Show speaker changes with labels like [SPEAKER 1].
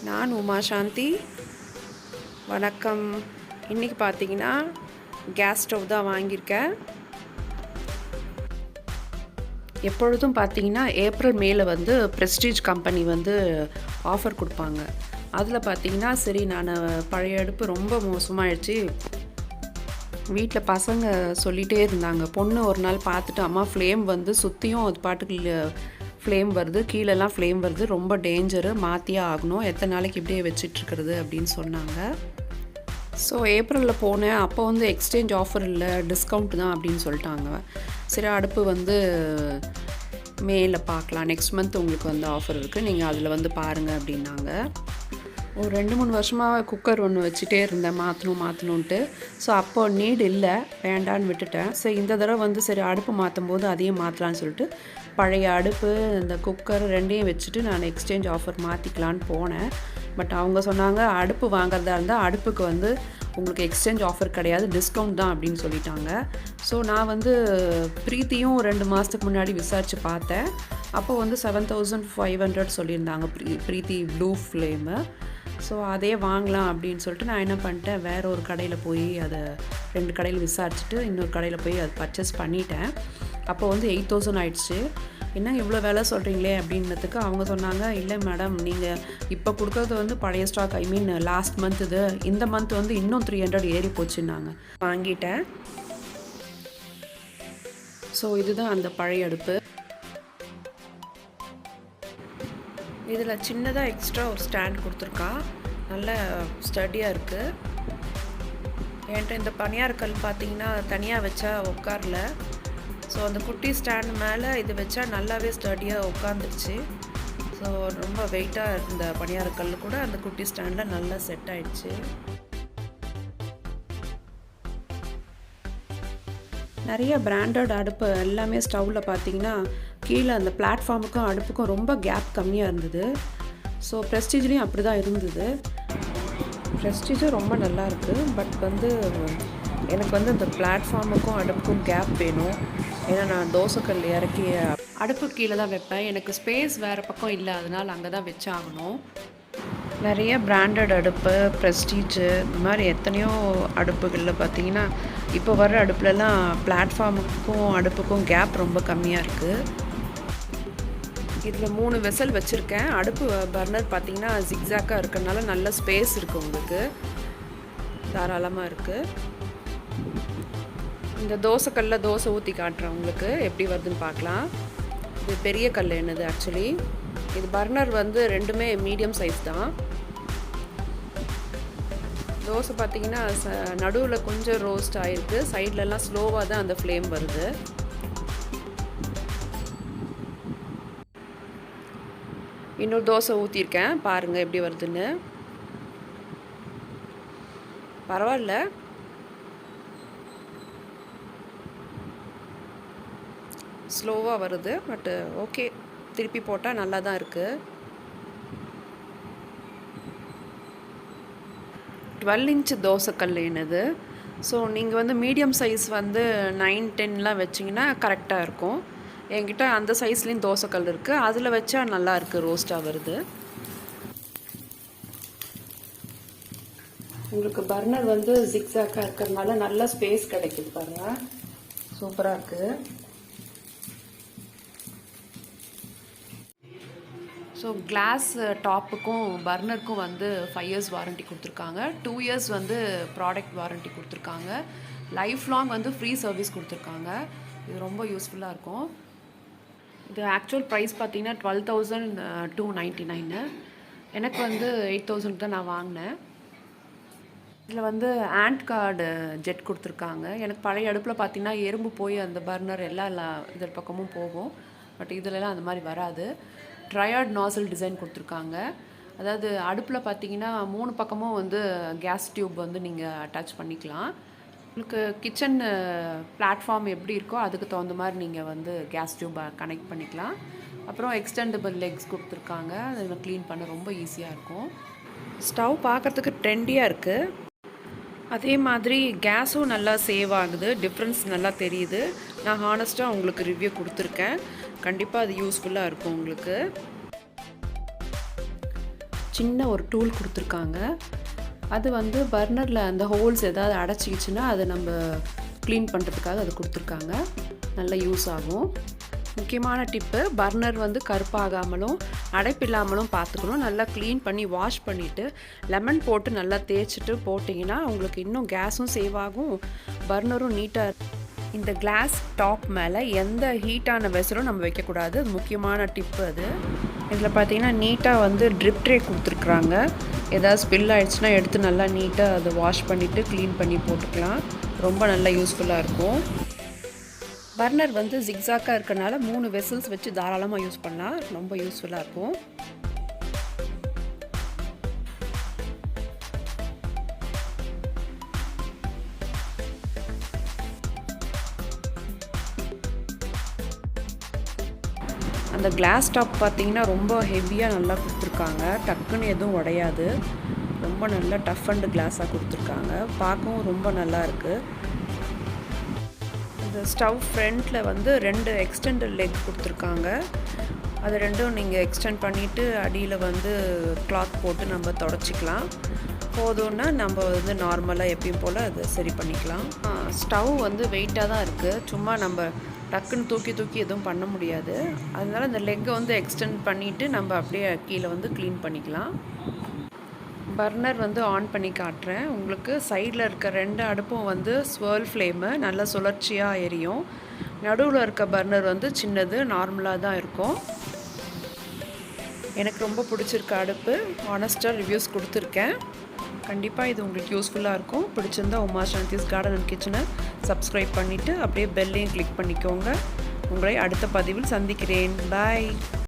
[SPEAKER 1] நான் உமா சாந்தி. வணக்கம். இன்றைக்கி பார்த்தீங்கன்னா கேஸ் ஸ்டவ் தான் வாங்கியிருக்கேன். எப்பொழுதும் பார்த்தீங்கன்னா ஏப்ரல் மேல வந்து ப்ரெஸ்டீஜ் கம்பெனி வந்து ஆஃபர் கொடுப்பாங்க. அதில் பார்த்தீங்கன்னா சரி, நான் பழைய அடுப்பு ரொம்ப மோசமாகிடுச்சு. வீட்டில் பசங்க சொல்லிகிட்டே இருந்தாங்க. பொண்ணு ஒரு நாள் பார்த்துட்டு, அம்மா ஃப்ளேம் வந்து சுற்றியும் அது பாட்டுக்கு ஃப்ளேம் வருது, கீழெல்லாம் ஃப்ளேம் வருது, ரொம்ப டேஞ்சரு, மாற்றியே ஆகணும், எத்தனை நாளைக்கு இப்படியே வச்சிட்ருக்கிறது அப்படின்னு சொன்னாங்க. ஸோ ஏப்ரலில் போனேன். அப்போ வந்து எக்ஸ்சேஞ்ச் ஆஃபர் இல்லை, டிஸ்கவுண்ட் தான் அப்படின்னு சொல்லிட்டாங்க. சரி, அடுப்பு வந்து மேல பார்க்கலாம், நெக்ஸ்ட் மந்த் உங்களுக்கு வந்து ஆஃபர் இருக்குது, நீங்கள் அதில் வந்து பாருங்கள் அப்படின்னாங்க. ஒரு 2-3 வருஷமாக குக்கர் ஒன்று வச்சுட்டே இருந்தேன், மாற்றணுன்ட்டு. ஸோ அப்போ நீட் இல்லை, வேண்டான்னு விட்டுட்டேன். சரி, இந்த தடவை வந்து சரி அடுப்பு மாற்றும் போது அதையும் மாற்றலான்னு சொல்லிட்டு பழைய அடுப்பு இந்த குக்கர் ரெண்டையும் வச்சுட்டு நான் எக்ஸ்சேஞ்ச் ஆஃபர் மாற்றிக்கலான்னு போனேன். பட் அவங்க சொன்னாங்க, அடுப்பு வாங்குறதா இருந்தால் அடுப்புக்கு வந்து உங்களுக்கு எக்ஸ்சேஞ்ச் ஆஃபர் கிடையாது, டிஸ்கவுண்ட் தான் அப்படின்னு சொல்லிட்டாங்க. ஸோ நான் வந்து ப்ரீத்தியும் 2 மாதத்துக்கு முன்னாடி விசாரித்து பார்த்தேன். அப்போ வந்து 7500 சொல்லியிருந்தாங்க ப்ரீத்தி ப்ளூ ஃப்ளேமு. ஸோ அதே வாங்கலாம் அப்படின்னு சொல்லிட்டு நான் என்ன பண்ணிட்டேன், வேறு ஒரு கடையில் போய் அதை 2 கடையில் விசாரிச்சுட்டு இன்னொரு கடையில் போய் அதை பர்ச்சேஸ் பண்ணிட்டேன். அப்போ வந்து 8000 ஆயிடுச்சு. என்ன இவ்வளோ வேலை சொல்கிறீங்களே அப்படின்றதுக்கு அவங்க சொன்னாங்க, இல்லை மேடம், நீங்கள் இப்போ கொடுக்குறது வந்து பழைய ஸ்டாக், ஐ மீன் லாஸ்ட் மந்த், இது இந்த மந்த் வந்து இன்னும் 300 ஏறி போச்சுன்னாங்க. வாங்கிட்டேன். ஸோ இதுதான் அந்த பழைய அடுப்பு. இதில் சின்னதாக எக்ஸ்ட்ரா ஒரு ஸ்டாண்ட் கொடுத்துருக்கா, நல்ல ஸ்டடியாக இருக்குது. என்கிட்ட இந்த பனியாரக்கல் பார்த்தீங்கன்னா தனியாக வச்சா உட்காரல. ஸோ அந்த குட்டி ஸ்டாண்ட் மேலே இது வச்சா நல்லாவே ஸ்டடியாக உட்காந்துருச்சு. ஸோ ரொம்ப வெயிட்டாக இருந்த பனியாரக்கல் கூட அந்த குட்டி ஸ்டாண்டில் நல்லா செட் ஆயிடுச்சு. நிறைய பிராண்டட் அடுப்பு எல்லாமே ஸ்டவ்வில் பார்த்தீங்கன்னா கீழே அந்த பிளாட்ஃபார்முக்கும் அடுப்புக்கும் ரொம்ப கேப் கம்மியாக இருந்தது. ஸோ ப்ரெஸ்டீஜ்லேயும் அப்படி தான் இருந்தது. ப்ரெஸ்டீஜும் ரொம்ப நல்லா இருக்குது. பட் வந்து எனக்கு வந்து அந்த பிளாட்ஃபார்முக்கும் அடுப்புக்கும் கேப் வேணும். ஏன்னா நான் தோசைக்கல் இறக்கி அடுப்பு கீழே தான் வைப்பேன். எனக்கு ஸ்பேஸ் வேறு பக்கம் இல்லை, அதனால் அங்கே தான் வச்சாகணும். நிறைய பிராண்டட் அடுப்பு, ப்ரெஸ்டீஜு, இந்த மாதிரி எத்தனையோ அடுப்புகளில் பார்த்தீங்கன்னா இப்போ வர அடுப்புலலாம் பிளாட்ஃபார்முக்கும் அடுப்புக்கும் கேப் ரொம்ப கம்மியாக இருக்குது. இதில் 3 வெசல் வச்சுருக்கேன். அடுப்பு பர்னர் பார்த்தீங்கன்னா ஜிக்ஸாக்காக இருக்கிறதுனால நல்ல ஸ்பேஸ் இருக்குது, உங்களுக்கு தாராளமாக இருக்குது. இந்த தோசைக்கல்லில் தோசை ஊற்றி காட்டுறேன் உங்களுக்கு எப்படி வருதுன்னு பார்க்கலாம். இது பெரிய கல் என்னது ஆக்சுவலி. இது பர்னர் வந்து ரெண்டுமே மீடியம் சைஸ் தான். தோசை பார்த்தீங்கன்னா நடுவில் கொஞ்சம் ரோஸ்ட் ஆகிருக்கு, சைட்லலாம் ஸ்லோவாக தான் அந்த ஃப்ளேம் வருது. இன்னொரு தோசை ஊற்றிருக்கேன், பாருங்கள் எப்படி வருதுன்னு. பரவாயில்ல, ஸ்லோவாக வருது, பட்டு ஓகே, திருப்பி போட்டால் நல்லா தான் இருக்குது. 12 இன்ச் தோசைக்கல் என்னது. ஸோ நீங்கள் வந்து மீடியம் சைஸ் வந்து 9-10லாம் வச்சிங்கன்னா கரெக்டாக இருக்கும். என்கிட்ட அந்த சைஸ்லேயும் தோசைக்கல் இருக்குது, அதில் வச்சா நல்லா இருக்குது, ரோஸ்ட்டாக வருது. உங்களுக்கு பர்னர் வந்து ஜிக்ஸாக்காக இருக்கிறதுனால நல்ல ஸ்பேஸ் கிடைக்குது பாருங்கள், சூப்பராக இருக்குது. ஸோ கிளாஸ் டாப்புக்கும் பர்னருக்கும் வந்து 5 இயர்ஸ் வாரண்ட்டி கொடுத்துருக்காங்க. 2 இயர்ஸ் வந்து ப்ராடக்ட் வாரண்ட்டி கொடுத்துருக்காங்க. லைஃப் லாங் வந்து ஃப்ரீ சர்வீஸ் கொடுத்துருக்காங்க. இது ரொம்ப யூஸ்ஃபுல்லாக இருக்கும். இது ஆக்சுவல் ப்ரைஸ் பார்த்தீங்கன்னா 12,299. எனக்கு வந்து 8,000 தான் நான் வாங்கினேன். இதில் வந்து ஆண்ட் கார்டு ஜெட் கொடுத்துருக்காங்க. எனக்கு பழைய அடுப்பில் பார்த்தீங்கன்னா எறும்பு போய் அந்த பர்னர் எல்லா இதர் பக்கமும் போகும். பட் இதிலலாம் அந்த மாதிரி வராது. ட்ரையாட் நாசல் டிசைன் கொடுத்துருக்காங்க. அதாவது அடுப்பில் பார்த்தீங்கன்னா 3 பக்கமும் வந்து கேஸ் டியூப் வந்து நீங்கள் அட்டாச் பண்ணிக்கலாம். உங்களுக்கு கிச்சன் பிளாட்ஃபார்ம் எப்படி இருக்கோ அதுக்கு தகுந்த மாதிரி நீங்கள் வந்து கேஸ் டியூப்பை கனெக்ட் பண்ணிக்கலாம். அப்புறம் எக்ஸ்டெண்டபிள் லெக்ஸ் கொடுத்துருக்காங்க, அதை க்ளீன் பண்ண ரொம்ப ஈஸியாக இருக்கும். ஸ்டவ் பார்க்குறதுக்கு ட்ரெண்டியாக இருக்குது. அதே மாதிரி கேஸும் நல்லா சேவ் ஆகுது, டிஃப்ரென்ஸ் நல்லா தெரியுது. நான் ஹானஸ்ட்டாக உங்களுக்கு ரிவ்யூ கொடுத்துருக்கேன். கண்டிப்பாக அது யூஸ்ஃபுல்லாக இருக்கும் உங்களுக்கு. சின்ன ஒரு டூல் கொடுத்துருக்காங்க. அது வந்து பர்னரில் அந்த ஹோல்ஸ் ஏதாவது அடைச்சிக்கிச்சுன்னா அதை நம்ம க்ளீன் பண்ணுறதுக்காக அது கொடுத்துருக்காங்க. நல்ல யூஸ் ஆகும். முக்கியமான டிப்பு, பர்னர் வந்து கருப்பாகாமலும் அடைப்பில்லாமலும் பார்த்துக்கணும். நல்லா க்ளீன் பண்ணி வாஷ் பண்ணிவிட்டு லெமன் போட்டு நல்லா தேய்ச்சிட்டு போட்டிங்கன்னா உங்களுக்கு இன்னும் கேஸும் சேவ் ஆகும், பர்னரும் நீட்டாக. இந்த கிளாஸ் டாப் மேலே எந்த ஹீட்டான வெசலும் நம்ம வைக்கக்கூடாது. முக்கியமான டிப்பு அது. இதில் பார்த்தீங்கன்னா நீட்டாக வந்து ட்ரிப் ட்ரே கொடுத்துருக்குறாங்க. ஏதாவது ஸ்பில் ஆகிடுச்சுன்னா எடுத்து நல்லா நீட்டாக அதை வாஷ் பண்ணிவிட்டு க்ளீன் பண்ணி போட்டுக்கலாம். ரொம்ப நல்லா யூஸ்ஃபுல்லாக இருக்கும். பர்னர் வந்து ஜிக்ஸாக்காக இருக்கனால 3 வெசல்ஸ் வச்சு தாராளமாக யூஸ் பண்ணலாம். ரொம்ப யூஸ்ஃபுல்லாக இருக்கும். அந்த கிளாஸ் டாப் பார்த்தீங்கன்னா ரொம்ப ஹெவியாக நல்லா கொடுத்துருக்காங்க. டக்குன்னு எதுவும் உடையாது. ரொம்ப நல்லா டஃப் அண்ட் கிளாஸாக கொடுத்துருக்காங்க. பார்க்கவும் ரொம்ப நல்லா இருக்குது. இந்த ஸ்டவ் ஃப்ரண்ட்டில் வந்து 2 எக்ஸ்டெண்டட் லெக் கொடுத்துருக்காங்க. அது ரெண்டும் நீங்கள் எக்ஸ்டெண்ட் பண்ணிவிட்டு அடியில் வந்து கிளாத் போட்டு நம்ம தொடச்சிக்கலாம். போதும்னா நம்ம வந்து நார்மலாக எப்பயும் போல் அதை சரி பண்ணிக்கலாம். ஸ்டவ் வந்து வெயிட்டாக தான் இருக்குது. சும்மா நம்ம டக்குன்னு தூக்கி எதுவும் பண்ண முடியாது. அதனால் இந்த லெக்கை வந்து எக்ஸ்டெண்ட் பண்ணிவிட்டு நம்ம அப்படியே கீழே வந்து க்ளீன் பண்ணிக்கலாம். பர்னர் வந்து ஆன் பண்ணி காட்டுறேன் உங்களுக்கு. சைடில் இருக்க 2 அடுப்பும் வந்து ஸ்வர்ல் ஃப்ளேமு, நல்லா சுழற்சியாக எரியும். நடுவில் இருக்க பர்னர் வந்து சின்னது, நார்மலாக தான் இருக்கும். எனக்கு ரொம்ப பிடிச்சிருக்க அடுப்பு. ஆனஸ்ட்டாக ரிவ்யூஸ் கொடுத்துருக்கேன். கண்டிப்பாக இது உங்களுக்கு யூஸ்ஃபுல்லாக இருக்கும். பிடிச்சிருந்தா உமா சாந்திஸ் கார்டன் அண்ட் கிச்சனை சப்ஸ்கிரைப் பண்ணிவிட்டு அப்படியே பெல்லையும் கிளிக் பண்ணிக்கோங்க. உங்களை அடுத்த பதிவில் சந்திக்கிறேன். பாய்.